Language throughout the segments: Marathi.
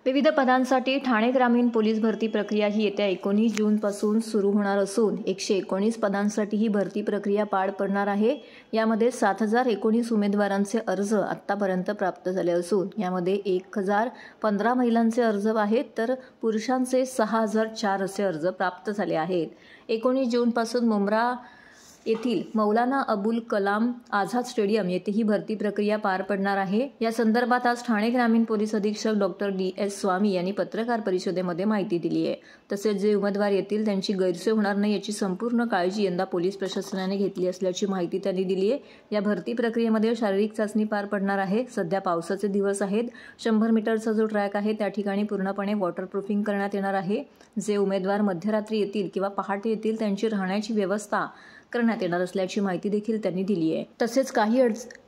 विविध पदांसाठी ठाणे ग्रामीण पोलीस भरती प्रक्रिया ही येत्या 19 जूनपासून सुरू होणार असून 119 पदांसाठी ही भरती प्रक्रिया पार पडणार आहे। यामध्ये 7019 उमेदवारांचे अर्ज आतापर्यंत प्राप्त झाले असून यामध्ये 1015 महिलांचे अर्ज आहेत तर पुरुषांचे 6004 असे अर्ज प्राप्त झाले आहेत। 19 जूनपासून मुंब्रा येथील मौलाना अबुल कलाम आझाद स्टेडियम येथे ही भरती प्रक्रिया पार पडणार आहे। या संदर्भात आज ठाणे ग्रामीण पोलीस अधीक्षक डॉक्टर DS स्वामी यांनी पत्रकार परिषदेमध्ये माहिती दिली आहे। तसेच जे उमेदवार येतील त्यांची गैरसोय होणार नाही याची संपूर्ण काळजी यंदा पोलीस प्रशासनाने घेतली असल्याची माहिती त्यांनी दिली आहे। या भरती प्रक्रियेमध्ये शारीरिक चाचणी पार पडणार आहे। सध्या पावसाचे दिवस आहेत। 100 मीटरचा जो ट्रॅक आहे त्या ठिकाणी पूर्णपणे वॉटरप्रूफिंग करण्यात येणार आहे। जे उमेदवार मध्यरात्री येतील किंवा पहाटे येतील त्यांची राहण्याची व्यवस्था करण्यात येणार असल्याची माहिती देखील त्यांनी दिली आहे।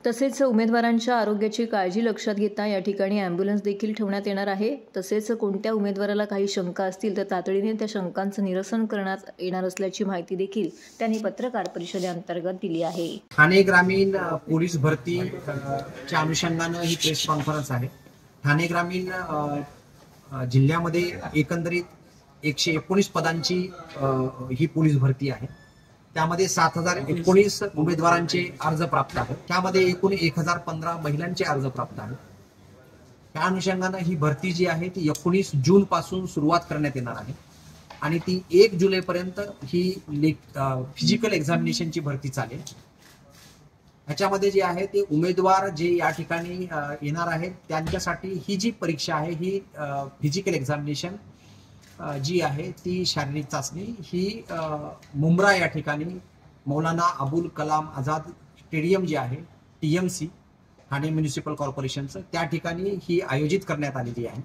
तसेच उमेदवारांच्या आरोग्याची काळजी लक्षात घेता या ठिकाणी ॲम्ब्युलन्स देखील ठेवण्यात येणार आहे। तसेच कोणत्या उमेदवाराला काही शंका असतील तर तातडीने त्या शंकांचं निरसन करण्यात येणार असल्याची माहिती देखील त्यांनी पत्रकार परिषदेअंतर्गत दिली आहे। ठाणे ग्रामीण पोलीस भरतीच्या अनुषंगाने ही प्रेस कॉन्फरन्स आहे। ठाणे ग्रामीण जिल्ह्यामध्ये एकंदरीत 119 पदांची ही पोलीस भरती आहे। त्यामध्ये 7019 उमेदवारांचे अर्ज प्राप्त आहेत। त्यामध्ये एकूण 1015 महिलांचे अर्ज प्राप्त आहेत। त्या अनुषंगाने ही भरती जी आहे ती 19 जून पासून सुरुवात करण्यात येणार आहे आणि ती 1 जुलै पर्यंत ही फिजिकल एक्झामिनेशनची भरती चालेल। ह्याच्यामध्ये जे आहे ते उमेदवार जे या ठिकाणी येणार आहेत त्यांच्यासाठी ही जी परीक्षा आहे ही फिजिकल एक्झामिनेशन जी आहे ती शारीरिक चाचणी ही मुंब्रा या ठिकाणी मौलाना अबुल कलाम आझाद स्टेडियम जे आहे TMC ठाणे म्युनिसिपल कॉर्पोरेशनचं त्या ठिकाणी ही आयोजित करण्यात आलेली आहे।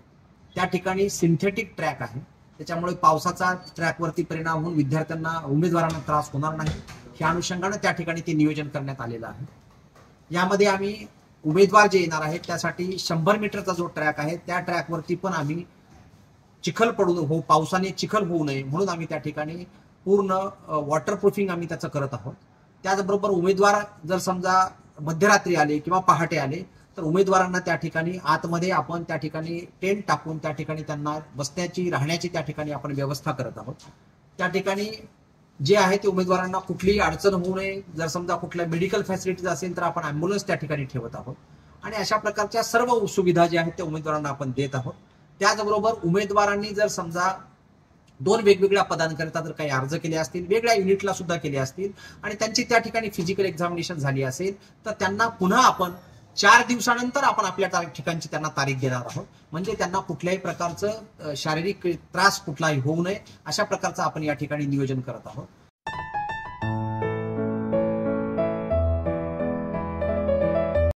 त्या ठिकाणी सिंथेटिक ट्रॅक आहे, त्याच्यामुळे पावसाचा ट्रॅकवरती परिणाम होऊन विद्यार्थ्यांना उमेदवारांना त्रास होणार नाही या अनुषंगाने त्या ठिकाणी ते नियोजन करण्यात आलेलं आहे। यामध्ये आम्ही उमेदवार जे येणार आहेत त्यासाठी 100 मीटरचा जो ट्रॅक आहे त्या ट्रॅकवरती पण आम्ही चिखल पडून पावसाने चिखल होऊ नये म्हणून आम्ही त्या ठिकाणी पूर्ण वॉटरप्रूफिंग आम्ही त्याचं करत आहोत। त्याचबरोबर उमेदवार जर समजा मध्यरात्री आले किंवा पहाटे आले तर उमेदवारांना त्या ठिकाणी आतमध्ये आपण त्या ठिकाणी टेंट टाकून त्या ठिकाणी त्यांना बसण्याची राहण्याची त्या ठिकाणी आपण व्यवस्था करत आहोत। त्या ठिकाणी जे आहे ते उमेदवारांना कुठलीही अडचण होऊ नये, जर समजा कुठल्या मेडिकल फॅसिलिटीज असेल तर आपण ॲम्ब्युलन्स त्या ठिकाणी ठेवत आहोत आणि अशा प्रकारच्या सर्व सुविधा ज्या आहेत त्या उमेदवारांना आपण देत आहोत। त्याचबरोबर उमेदवारांनी जर समजा 2 वेगवेगळ्या पदांकरिता जर काही अर्ज केले असतील, वेगळ्या युनिटला सुद्धा केले असतील आणि त्यांची त्या ठिकाणी फिजिकल एक्झामिनेशन झाली असेल तर त्यांना पुन्हा आपण 4 दिवसानंतर आपण आपल्या ठिकाणची त्यांना तारीख देणार आहोत। म्हणजे त्यांना कुठल्याही प्रकारचं शारीरिक त्रास कुठलाही होऊ नये अशा प्रकारचं आपण या ठिकाणी नियोजन करत आहोत।